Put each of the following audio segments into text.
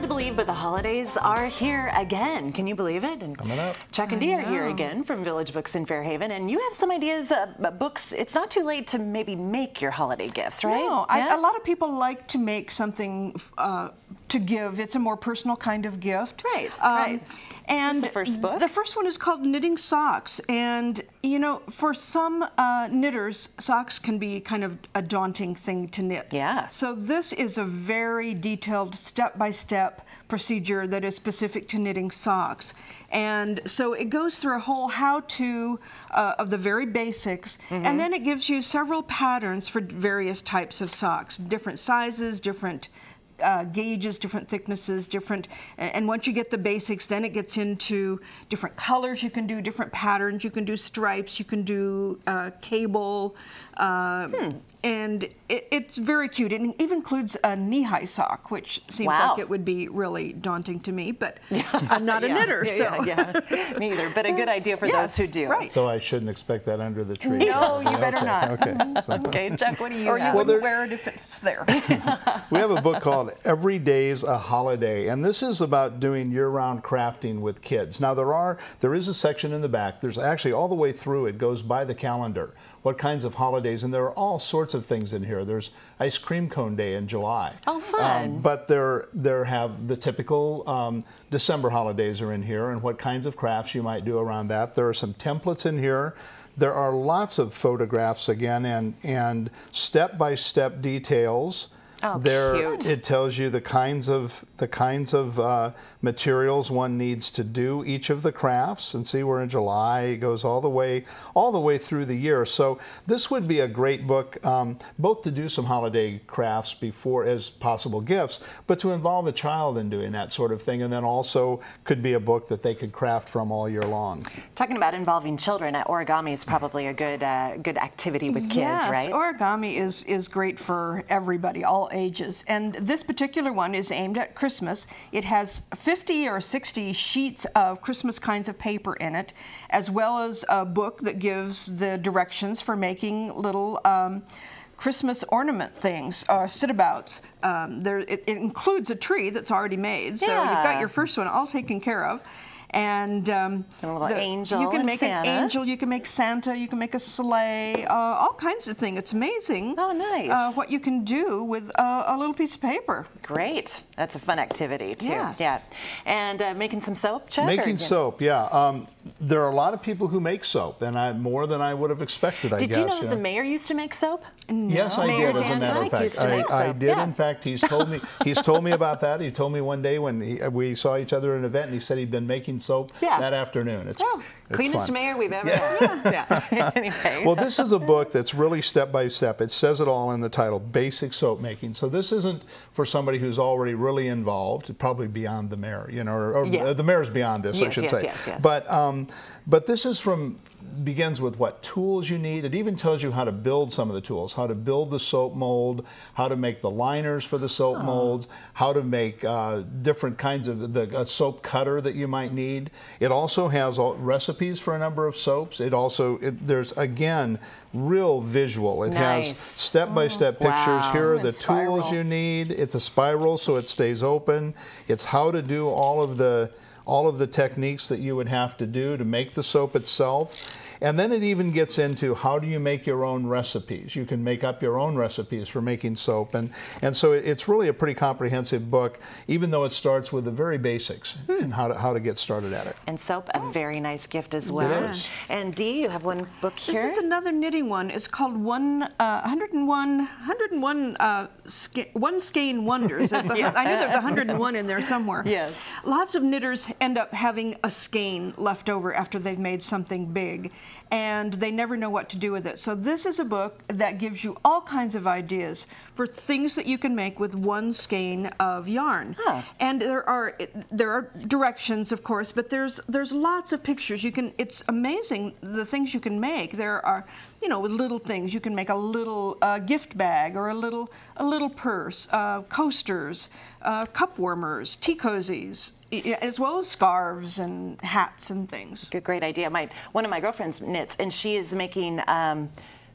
to believe, but the holidays are here again. Can you believe it? And coming up. Chuck and Dee are here again from Village Books in Fairhaven, and you have some ideas, books. It's not too late to maybe make your holiday gifts, right? No, yeah? A lot of people like to make something to give. It's a more personal kind of gift. Right, right. And what's the first book? The first one is called Knitting Socks. And, you know, for some knitters, socks can be kind of a daunting thing to knit. Yeah. So this is a very detailed step-by-step procedure that is specific to knitting socks. And so it goes through a whole how-to of the very basics, and then it gives you several patterns for various types of socks, different sizes, different gauges, different thicknesses, and once you get the basics, then it gets into different colors you can do, different patterns, you can do stripes, you can do cable, and it's very cute. It even includes a knee-high sock, which seems like it would be really daunting to me, but I'm not a knitter, so. Me either, but a good idea for those who do. Right. So I shouldn't expect that under the tree. No, you better not. Okay. So. Okay, Chuck, what do you Or have? you wouldn't wear it if it's there. We have a book called Every Day's a Holiday, and this is about doing year-round crafting with kids. Now there is a section in the back. There's actually all the way through. It goes by the calendar, what kinds of holidays, and there are all sorts of things in here. There's ice cream cone day in July. Oh, fun! But there have the typical December holidays are in here, and what kinds of crafts you might do around that. There are some templates in here. There are lots of photographs again, and step-by-step details. Oh, cute. It tells you the kinds of materials one needs to do each of the crafts, and see, we're in July. It goes all the way through the year. So this would be a great book, both to do some holiday crafts before as possible gifts, but to involve a child in doing that sort of thing, and then also could be a book that they could craft from all year long. Talking about involving children, origami is probably a good activity with kids, right? Yes, origami is great for everybody, all ages. And this particular one is aimed at Christmas. It has 50 or 60 sheets of Christmas kinds of paper in it, as well as a book that gives the directions for making little Christmas ornament things, sit-abouts. It includes a tree that's already made, so you've got your first one all taken care of. And a little angel, you can make Santa. an angel, you can make Santa, you can make a sleigh, all kinds of things. It's amazing. Oh, nice. What you can do with a little piece of paper. Great. That's a fun activity, too. Yes. Yeah. And making some soap, Chuck? Making soap, yeah. There are a lot of people who make soap, and more than I would have expected, I guess. Did you know that the mayor used to make soap? No. Yes, I Mayor did, as a Dan matter of Dyke fact. used to make I soap. did, Yeah. in fact. He's told me about that. He told me one day when we saw each other at an event, and he said he'd been making soap that afternoon. It's Cleanest fun. mayor we've ever had. Anyway. Well, this is a book that's really step by step. It says it all in the title, Basic Soap Making. So this isn't for somebody who's already really involved, probably beyond the mayor, you know, or the mayor's beyond this, I should say. Yes. But this is begins with what tools you need. It even tells you how to build some of the tools, how to build the soap mold, how to make the liners for the soap molds, how to make different kinds of the soap cutter that you might need. It also has recipes for a number of soaps. There's again real visual. It has step-by-step pictures. Here are the tools you need. It's a spiral so it stays open. It's how to do all of the techniques that you would have to do to make the soap itself. And then it even gets into how do you make your own recipes. You can make up your own recipes for making soap. And so it's really a pretty comprehensive book, even though it starts with the very basics and how to get started at it. And soap, a very nice gift as well. It is. And Dee, you have one book here? This is another knitting one. It's called 101 One Skein Wonders. I know there's 101 in there somewhere. Yes. Lots of knitters end up having a skein left over after they've made something big, and they never know what to do with it. So this is a book that gives you all kinds of ideas for things that you can make with one skein of yarn. And there are directions, of course, but there's lots of pictures. It's amazing the things you can make. There are, you know, with little things. You can make a little gift bag or a little purse, coasters, cup warmers, tea cozies, as well as scarves and hats and things. Great idea. One of my girlfriends knits, and she is making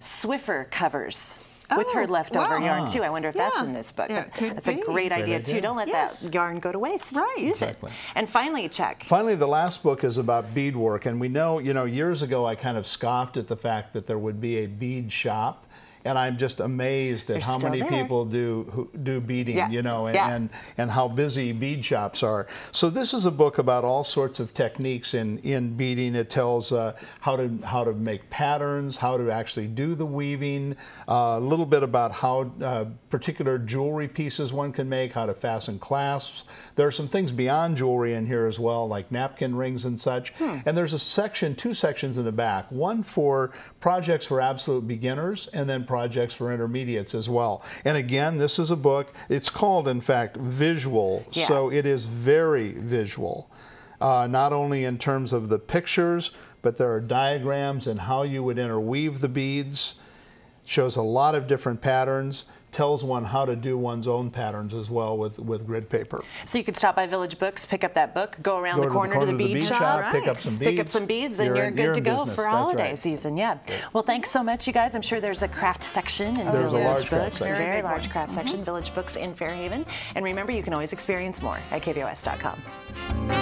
Swiffer covers. with her Oh, leftover wow. yarn too. I wonder if that's Yeah. in this book. Yeah, it could That's a be. great idea idea. too. Don't let Yes. that yarn go to waste. Right. Use Exactly. it. And finally, Chuck. Finally, the last book is about beadwork, and we know, years ago I kind of scoffed at the fact that there would be a bead shop, and I'm just amazed at They're how still many there. people do beading, Yeah. and how busy bead shops are. So this is a book about all sorts of techniques in beading. It tells how to make patterns, how to actually do the weaving, a little bit about how particular jewelry pieces one can make, how to fasten clasps. There are some things beyond jewelry in here as well, like napkin rings and such. And there's two sections in the back, one for projects for absolute beginners, and then projects for intermediates as well. And again, this is a book, it's called, in fact, Visual, Yeah. so it is very visual. Not only in terms of the pictures, but there are diagrams and how you would interweave the beads. Shows a lot of different patterns, tells one how to do one's own patterns as well with grid paper. So you could stop by Village Books, pick up that book, go around Go the to corner to the bead shop, pick up some beads. pick up some beads, and you're in good to go business. for That's holiday right. season. Yeah. Well, thanks so much, you guys. I'm sure there's a craft section in There's a Village large craft Books, section. a very Very big large one. craft section, Village Books in Fairhaven. And remember, you can always experience more at KBOS.com.